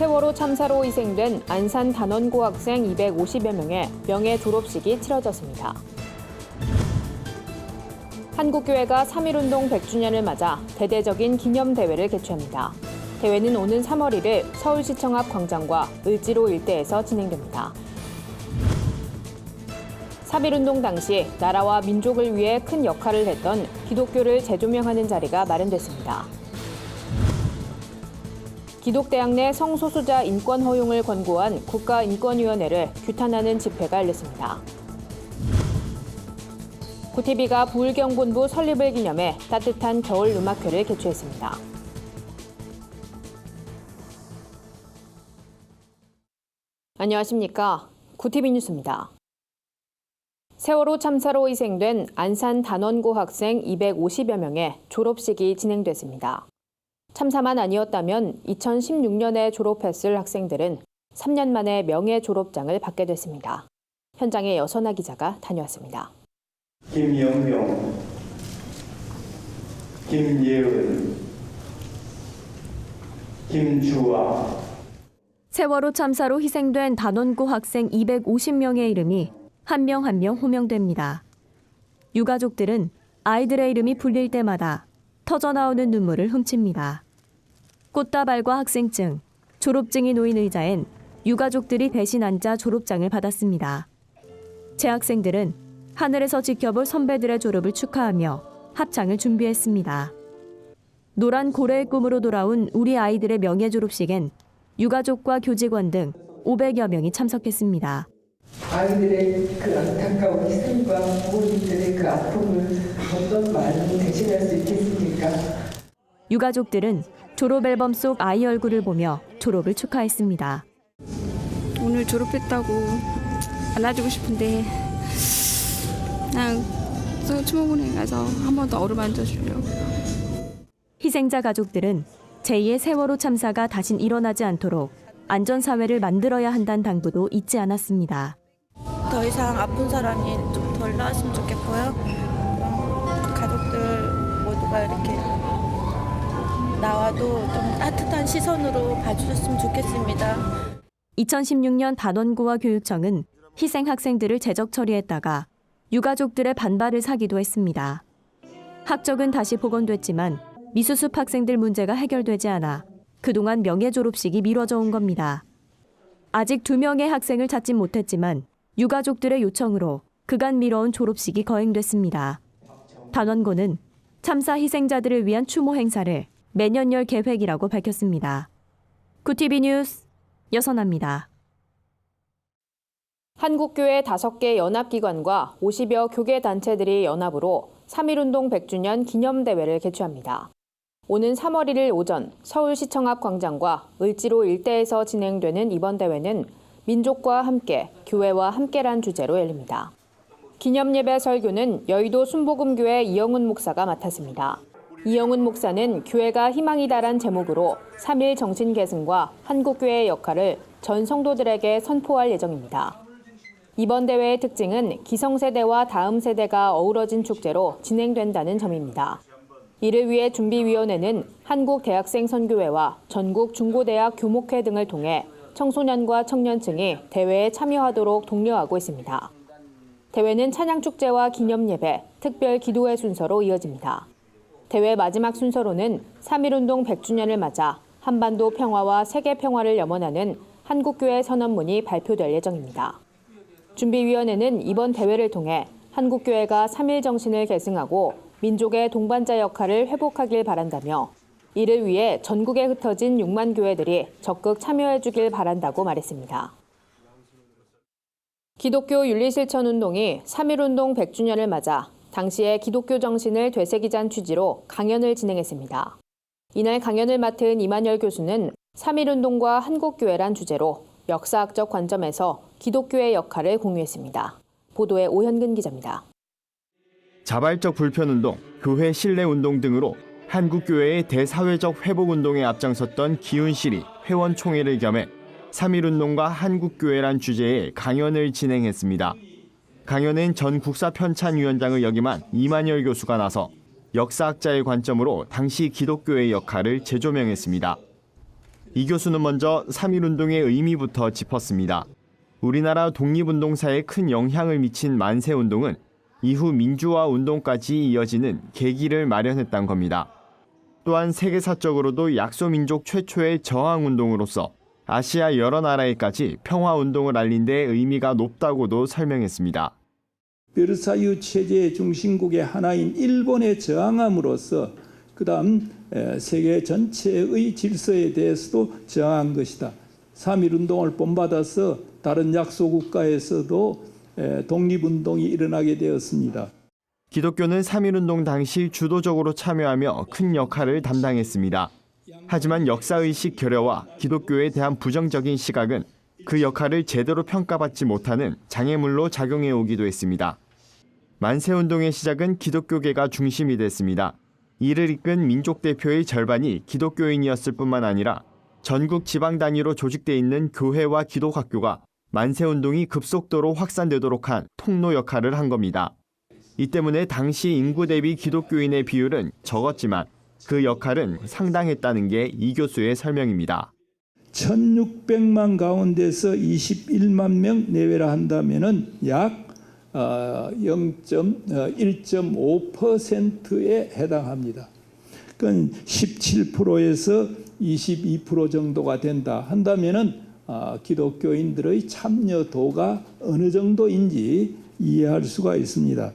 세월호 참사로 희생된 안산 단원고 학생 250여 명의 명예 졸업식이 치러졌습니다. 한국교회가 3.1운동 100주년을 맞아 대대적인 기념대회를 개최합니다. 대회는 오는 3월 1일 서울시청 앞 광장과 을지로 일대에서 진행됩니다. 3.1운동 당시 나라와 민족을 위해 큰 역할을 했던 기독교를 재조명하는 자리가 마련됐습니다. 기독대학 내 성소수자 인권 허용을 권고한 국가인권위원회를 규탄하는 집회가 열렸습니다. 구티비가 부울경본부 설립을 기념해 따뜻한 겨울 음악회를 개최했습니다. 안녕하십니까. 구티비 뉴스입니다. 세월호 참사로 희생된 안산 단원고 학생 250여 명의 졸업식이 진행됐습니다. 참사만 아니었다면 2016년에 졸업했을 학생들은 3년 만에 명예 졸업장을 받게 됐습니다. 현장에 여선아 기자가 다녀왔습니다. 김영명, 김예은, 김주아. 세월호 참사로 희생된 단원고 학생 250명의 이름이 한 명 한 명 호명됩니다. 유가족들은 아이들의 이름이 불릴 때마다 터져나오는 눈물을 훔칩니다. 꽃다발과 학생증, 졸업증이 놓인 의자엔 유가족들이 대신 앉아 졸업장을 받았습니다. 재학생들은 하늘에서 지켜볼 선배들의 졸업을 축하하며 합창을 준비했습니다. 노란 고래의 꿈으로 돌아온 우리 아이들의 명예 졸업식엔 유가족과 교직원 등 500여 명이 참석했습니다. 아이들의 그 안타까운 희생과 부모님들의 그 아픔을 어떤 말로 대신할 수 있겠습니까? 유가족들은 졸업 앨범 속 아이 얼굴을 보며 졸업을 축하했습니다. 오늘 졸업했다고 안아주고 싶은데 그냥 추모공원에 가서 한 번 더 어루만져 주려고. 희생자 가족들은 제2의 세월호 참사가 다신 일어나지 않도록 안전사회를 만들어야 한다는 당부도 잊지 않았습니다. 더 이상 아픈 사람이 좀 덜 나왔으면 좋겠고요. 가족들 모두가 이렇게 나와도 좀 따뜻한 시선으로 봐주셨으면 좋겠습니다. 2016년 단원고와 교육청은 희생 학생들을 제적 처리했다가 유가족들의 반발을 사기도 했습니다. 학적은 다시 복원됐지만 미수습 학생들 문제가 해결되지 않아 그동안 명예 졸업식이 미뤄져 온 겁니다. 아직 2명의 학생을 찾진 못했지만 유가족들의 요청으로 그간 미뤄온 졸업식이 거행됐습니다. 단원고는 참사 희생자들을 위한 추모 행사를 매년 열 계획이라고 밝혔습니다. 구티비 뉴스 여선아입니다. 한국교회 5개 연합기관과 50여 교계단체들이 연합으로 3.1운동 100주년 기념대회를 개최합니다. 오는 3월 1일 오전 서울시청 앞 광장과 을지로 일대에서 진행되는 이번 대회는 민족과 함께, 교회와 함께란 주제로 열립니다. 기념예배 설교는 여의도 순복음교회 이영훈 목사가 맡았습니다. 이영훈 목사는 교회가 희망이다란 제목으로 3.1 정신계승과 한국교회의 역할을 전 성도들에게 선포할 예정입니다. 이번 대회의 특징은 기성세대와 다음 세대가 어우러진 축제로 진행된다는 점입니다. 이를 위해 준비위원회는 한국대학생선교회와 전국 중고대학 교목회 등을 통해 청소년과 청년층이 대회에 참여하도록 독려하고 있습니다. 대회는 찬양축제와 기념예배, 특별 기도회 순서로 이어집니다. 대회 마지막 순서로는 3.1운동 100주년을 맞아 한반도 평화와 세계 평화를 염원하는 한국교회 선언문이 발표될 예정입니다. 준비위원회는 이번 대회를 통해 한국교회가 3.1 정신을 계승하고 민족의 동반자 역할을 회복하길 바란다며 이를 위해 전국에 흩어진 6만 교회들이 적극 참여해주길 바란다고 말했습니다. 기독교 윤리실천운동이 3.1운동 100주년을 맞아 당시의 기독교 정신을 되새기자는 취지로 강연을 진행했습니다. 이날 강연을 맡은 이만열 교수는 3.1운동과 한국교회란 주제로 역사학적 관점에서 기독교의 역할을 공유했습니다. 보도에 오현근 기자입니다. 자발적 불편운동, 교회 신뢰운동 등으로 한국교회의 대사회적 회복운동에 앞장섰던 기훈실이 회원총회를 겸해 3.1운동과 한국교회란 주제의 강연을 진행했습니다. 강연은 전 국사편찬위원장을 역임한 이만열 교수가 나서 역사학자의 관점으로 당시 기독교의 역할을 재조명했습니다. 이 교수는 먼저 3.1운동의 의미부터 짚었습니다. 우리나라 독립운동사에 큰 영향을 미친 만세운동은 이후 민주화운동까지 이어지는 계기를 마련했다는 겁니다. 또한 세계사적으로도 약소민족 최초의 저항운동으로서 아시아 여러 나라에까지 평화운동을 알린 데 의미가 높다고도 설명했습니다. 베르사유 체제의 중심국의 하나인 일본에 저항함으로써 그다음 세계 전체의 질서에 대해서도 저항한 것이다. 3.1운동을 본받아서 다른 약소국가에서도 독립운동이 일어나게 되었습니다. 기독교는 3.1운동 당시 주도적으로 참여하며 큰 역할을 담당했습니다. 하지만 역사의식 결여와 기독교에 대한 부정적인 시각은 그 역할을 제대로 평가받지 못하는 장애물로 작용해 오기도 했습니다. 만세운동의 시작은 기독교계가 중심이 됐습니다. 이를 이끈 민족 대표의 절반이 기독교인이었을 뿐만 아니라 전국 지방 단위로 조직돼 있는 교회와 기독학교가 만세운동이 급속도로 확산되도록 한 통로 역할을 한 겁니다. 이 때문에 당시 인구 대비 기독교인의 비율은 적었지만 그 역할은 상당했다는 게 이 교수의 설명입니다. 1600만 가운데서 21만 명 내외라 한다면은 약 1.5%에 해당합니다. 그건 17%에서 22% 정도가 된다 한다면은 기독교인들의 참여도가 어느 정도인지 이해할 수가 있습니다.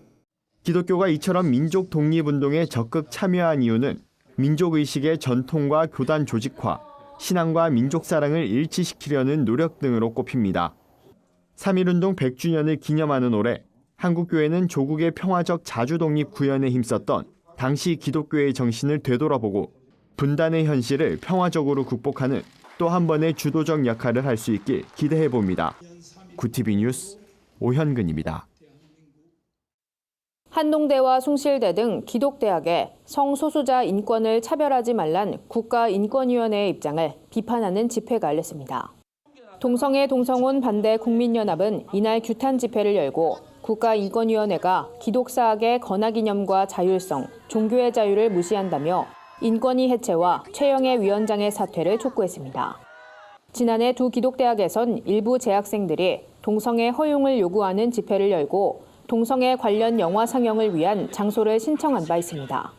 기독교가 이처럼 민족 독립운동에 적극 참여한 이유는 민족의식의 전통과 교단 조직화, 신앙과 민족사랑을 일치시키려는 노력 등으로 꼽힙니다. 3.1운동 100주년을 기념하는 올해 한국교회는 조국의 평화적 자주독립 구현에 힘썼던 당시 기독교의 정신을 되돌아보고 분단의 현실을 평화적으로 국복하는 또 한 번의 주도적 역할을 할 수 있길 기대해봅니다. 구티비 뉴스 오현근입니다. 한동대와 숭실대 등 기독대학에 성소수자 인권을 차별하지 말란 국가인권위원회의 입장을 비판하는 집회가 열렸습니다. 동성애 동성혼 반대 국민연합은 이날 규탄 집회를 열고 국가인권위원회가 기독사학의 건화기념과 자율성, 종교의 자유를 무시한다며 인권위 해체와 최영애 위원장의 사퇴를 촉구했습니다. 지난해 두 기독대학에선 일부 재학생들이 동성애 허용을 요구하는 집회를 열고 동성애 관련 영화 상영을 위한 장소를 신청한 바 있습니다.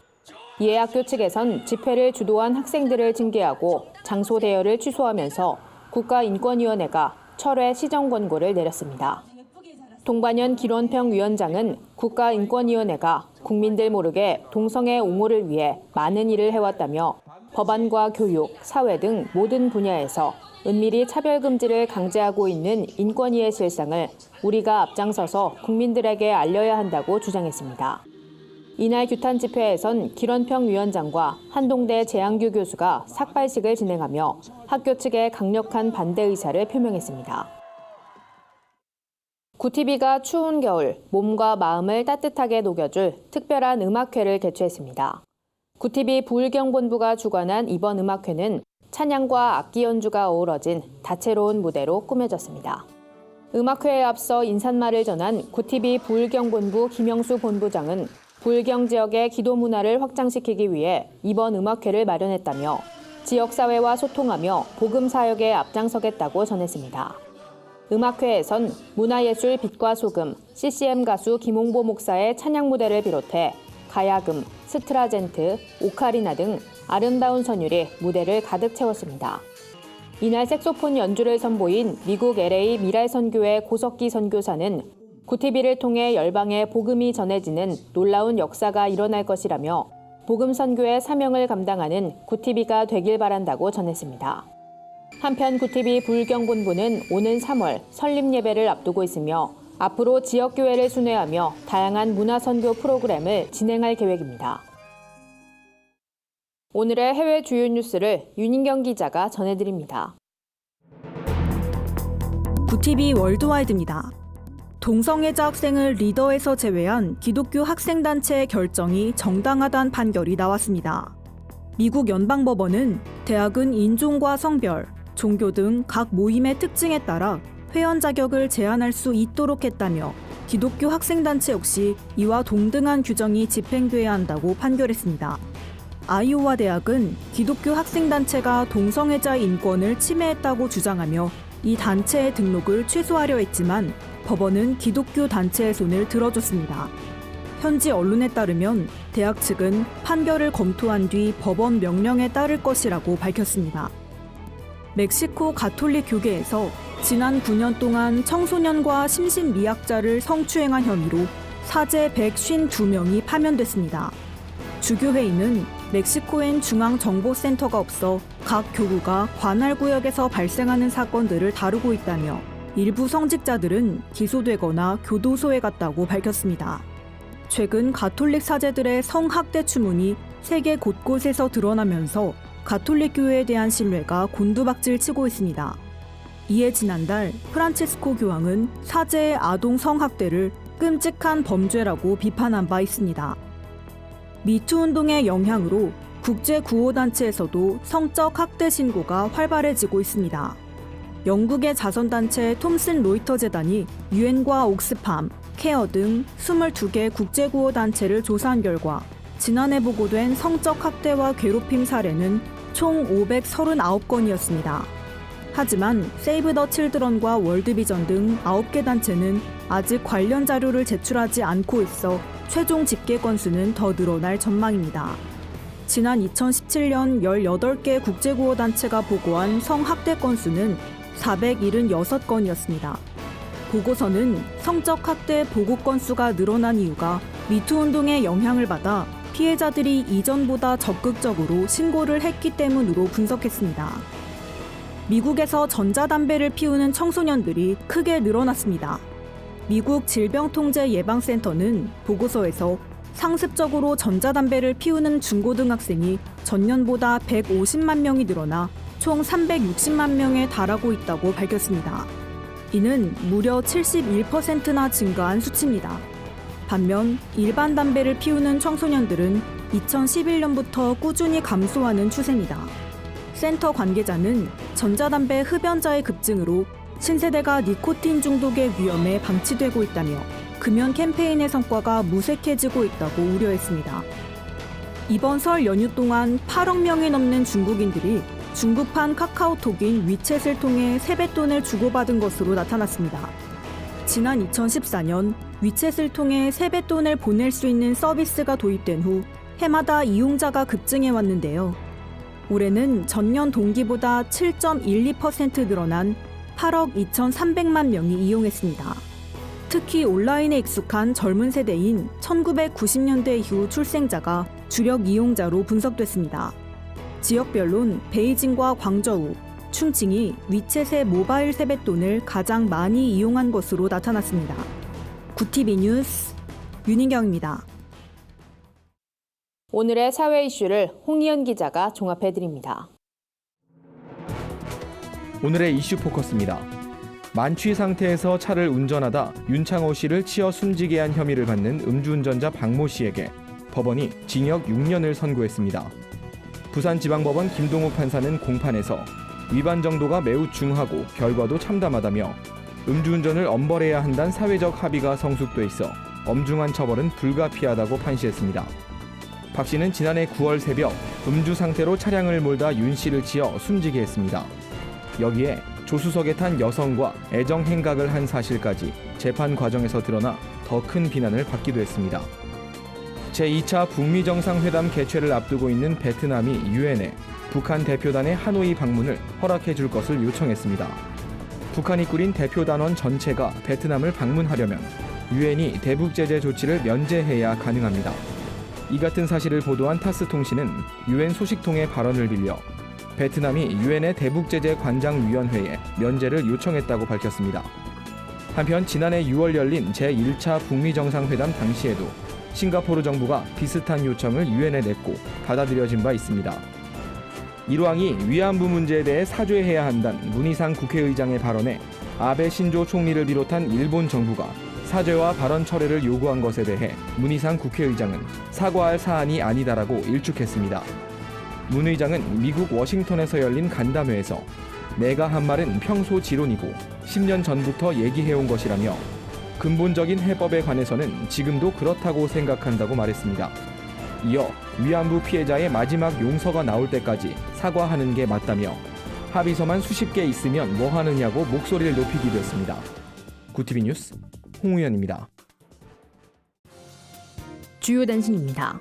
이에 학교 측에선 집회를 주도한 학생들을 징계하고 장소 대여를 취소하면서 국가인권위원회가 철회 시정 권고를 내렸습니다. 동반연 길원평 위원장은 국가인권위원회가 국민들 모르게 동성애 옹호를 위해 많은 일을 해왔다며 법안과 교육, 사회 등 모든 분야에서 은밀히 차별금지를 강제하고 있는 인권위의 실상을 우리가 앞장서서 국민들에게 알려야 한다고 주장했습니다. 이날 규탄 집회에선 길원평 위원장과 한동대 재한규 교수가 삭발식을 진행하며 학교 측의 강력한 반대 의사를 표명했습니다. 구티비가 추운 겨울 몸과 마음을 따뜻하게 녹여줄 특별한 음악회를 개최했습니다. 구티비 부울경본부가 주관한 이번 음악회는 찬양과 악기 연주가 어우러진 다채로운 무대로 꾸며졌습니다. 음악회에 앞서 인사말을 전한 구티비 부울경본부 김영수 본부장은 부울경 지역의 기도 문화를 확장시키기 위해 이번 음악회를 마련했다며 지역사회와 소통하며 복음 사역에 앞장서겠다고 전했습니다. 음악회에선 문화예술 빛과 소금, CCM 가수 김홍보 목사의 찬양 무대를 비롯해 가야금, 스트라젠트, 오카리나 등 아름다운 선율이 무대를 가득 채웠습니다. 이날 색소폰 연주를 선보인 미국 LA 미랄선교회 고석기 선교사는 구티비를 통해 열방에 복음이 전해지는 놀라운 역사가 일어날 것이라며 복음 선교의 사명을 감당하는 구티비가 되길 바란다고 전했습니다. 한편 구티비 부울경본부는 오는 3월 설립 예배를 앞두고 있으며 앞으로 지역교회를 순회하며 다양한 문화선교 프로그램을 진행할 계획입니다. 오늘의 해외 주요 뉴스를 윤인경 기자가 전해드립니다. 구티비 월드와이드입니다. 동성애자 학생을 리더에서 제외한 기독교 학생단체의 결정이 정당하다는 판결이 나왔습니다. 미국 연방법원은 대학은 인종과 성별, 종교 등 각 모임의 특징에 따라 회원 자격을 제한할 수 있도록 했다며 기독교 학생단체 역시 이와 동등한 규정이 집행돼야 한다고 판결했습니다. 아이오와 대학은 기독교 학생단체가 동성애자 인권을 침해했다고 주장하며 이 단체의 등록을 취소하려 했지만 법원은 기독교 단체의 손을 들어줬습니다. 현지 언론에 따르면 대학 측은 판결을 검토한 뒤 법원 명령에 따를 것이라고 밝혔습니다. 멕시코 가톨릭 교계에서 지난 9년 동안 청소년과 심신미약자를 성추행한 혐의로 사제 152명이 파면됐습니다. 주교회의는 멕시코엔 중앙정보센터가 없어 각 교구가 관할 구역에서 발생하는 사건들을 다루고 있다며 일부 성직자들은 기소되거나 교도소에 갔다고 밝혔습니다. 최근 가톨릭 사제들의 성학대 추문이 세계 곳곳에서 드러나면서 가톨릭 교회에 대한 신뢰가 곤두박질 치고 있습니다. 이에 지난달 프란치스코 교황은 사제의 아동 성학대를 끔찍한 범죄라고 비판한 바 있습니다. 미투 운동의 영향으로 국제구호단체에서도 성적 학대 신고가 활발해지고 있습니다. 영국의 자선단체 톰슨 로이터 재단이 유엔과 옥스팜, 케어 등 22개 국제구호단체를 조사한 결과 지난해 보고된 성적 학대와 괴롭힘 사례는 총 539건이었습니다. 하지만 세이브 더 칠드런과 월드비전 등 9개 단체는 아직 관련 자료를 제출하지 않고 있어 최종 집계 건수는 더 늘어날 전망입니다. 지난 2017년 18개 국제구호단체가 보고한 성학대 건수는 476건이었습니다. 보고서는 성적 학대 보고 건수가 늘어난 이유가 미투 운동의 영향을 받아 피해자들이 이전보다 적극적으로 신고를 했기 때문으로 분석했습니다. 미국에서 전자담배를 피우는 청소년들이 크게 늘어났습니다. 미국 질병통제예방센터는 보고서에서 상습적으로 전자담배를 피우는 중고등학생이 전년보다 150만 명이 늘어나 총 360만 명에 달하고 있다고 밝혔습니다. 이는 무려 71%나 증가한 수치입니다. 반면 일반 담배를 피우는 청소년들은 2011년부터 꾸준히 감소하는 추세입니다. 센터 관계자는 전자담배 흡연자의 급증으로 신세대가 니코틴 중독의 위험에 방치되고 있다며 금연 캠페인의 성과가 무색해지고 있다고 우려했습니다. 이번 설 연휴 동안 8억 명이 넘는 중국인들이 중국판 카카오톡인 위챗을 통해 세뱃돈을 주고받은 것으로 나타났습니다. 지난 2014년 위챗을 통해 세뱃돈을 보낼 수 있는 서비스가 도입된 후 해마다 이용자가 급증해 왔는데요. 올해는 전년 동기보다 7.12% 늘어난 8억 2,300만 명이 이용했습니다. 특히 온라인에 익숙한 젊은 세대인 1990년대 이후 출생자가 주력 이용자로 분석됐습니다. 지역별론 베이징과 광저우, 충칭이 위챗의 모바일 세뱃돈을 가장 많이 이용한 것으로 나타났습니다. 구티비 뉴스 윤인경입니다. 오늘의 사회 이슈를 홍희연 기자가 종합해드립니다. 오늘의 이슈 포커스입니다. 만취 상태에서 차를 운전하다 윤창호 씨를 치어 숨지게 한 혐의를 받는 음주운전자 박모 씨에게 법원이 징역 6년을 선고했습니다. 부산지방법원 김동욱 판사는 공판에서 위반 정도가 매우 중하고 결과도 참담하다며 음주운전을 엄벌해야 한다는 사회적 합의가 성숙돼 있어 엄중한 처벌은 불가피하다고 판시했습니다. 박 씨는 지난해 9월 새벽 음주 상태로 차량을 몰다 윤 씨를 치어 숨지게 했습니다. 여기에 조수석에 탄 여성과 애정 행각을 한 사실까지 재판 과정에서 드러나 더 큰 비난을 받기도 했습니다. 제2차 북미 정상회담 개최를 앞두고 있는 베트남이 유엔에 북한 대표단의 하노이 방문을 허락해 줄 것을 요청했습니다. 북한이 꾸린 대표단원 전체가 베트남을 방문하려면 유엔이 대북 제재 조치를 면제해야 가능합니다. 이 같은 사실을 보도한 타스 통신은 유엔 소식통의 발언을 빌려 베트남이 유엔의 대북제재 관장위원회에 면제를 요청했다고 밝혔습니다. 한편 지난해 6월 열린 제1차 북미 정상회담 당시에도 싱가포르 정부가 비슷한 요청을 유엔에 냈고 받아들여진 바 있습니다. 일왕이 위안부 문제에 대해 사죄해야 한다는 문희상 국회의장의 발언에 아베 신조 총리를 비롯한 일본 정부가 사죄와 발언 철회를 요구한 것에 대해 문희상 국회의장은 사과할 사안이 아니다라고 일축했습니다. 문 의장은 미국 워싱턴에서 열린 간담회에서 내가 한 말은 평소 지론이고 10년 전부터 얘기해온 것이라며 근본적인 해법에 관해서는 지금도 그렇다고 생각한다고 말했습니다. 이어 위안부 피해자의 마지막 용서가 나올 때까지 사과하는 게 맞다며 합의서만 수십 개 있으면 뭐 하느냐고 목소리를 높이기도 했습니다. 구티비 뉴스 홍우연입니다. 주요 단신입니다.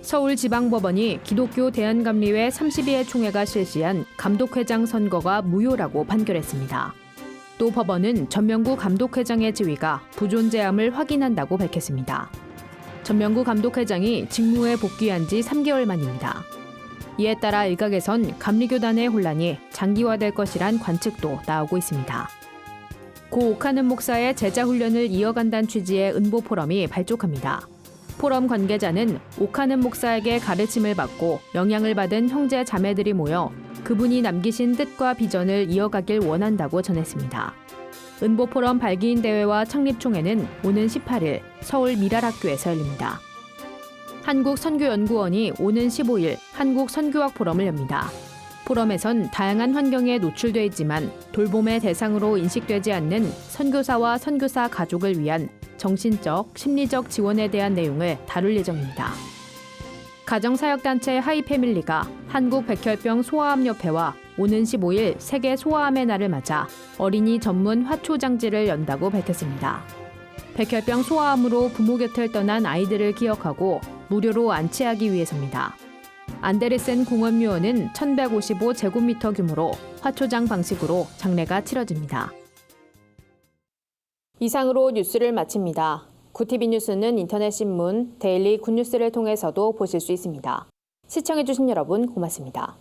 서울지방법원이 기독교 대한감리회 32회 총회가 실시한 감독회장 선거가 무효라고 판결했습니다. 또 법원은 전명구 감독회장의 지위가 부존재함을 확인한다고 밝혔습니다. 전명구 감독회장이 직무에 복귀한 지 3개월 만입니다. 이에 따라 일각에선 감리교단의 혼란이 장기화될 것이란 관측도 나오고 있습니다. 고 옥하는 목사의 제자훈련을 이어간다는 취지의 은보포럼이 발족합니다. 포럼 관계자는 옥하는 목사에게 가르침을 받고 영향을 받은 형제 자매들이 모여 그분이 남기신 뜻과 비전을 이어가길 원한다고 전했습니다. 은보포럼 발기인 대회와 창립총회는 오는 18일 서울 미랄학교에서 열립니다. 한국선교연구원이 오는 15일 한국선교학 포럼을 엽니다. 포럼에선 다양한 환경에 노출돼 있지만 돌봄의 대상으로 인식되지 않는 선교사와 선교사 가족을 위한 정신적, 심리적 지원에 대한 내용을 다룰 예정입니다. 가정사역단체 하이패밀리가 한국백혈병 소아암협회와 오는 15일 세계 소아암의 날을 맞아 어린이 전문 화초장지를 연다고 밝혔습니다. 백혈병 소아암으로 부모 곁을 떠난 아이들을 기억하고 무료로 안치하기 위해서입니다. 안데르센 공원묘원은 1155제곱미터 규모로 화초장 방식으로 장례가 치러집니다. 이상으로 뉴스를 마칩니다. 구티비 뉴스는 인터넷 신문 데일리 굿뉴스를 통해서도 보실 수 있습니다. 시청해주신 여러분 고맙습니다.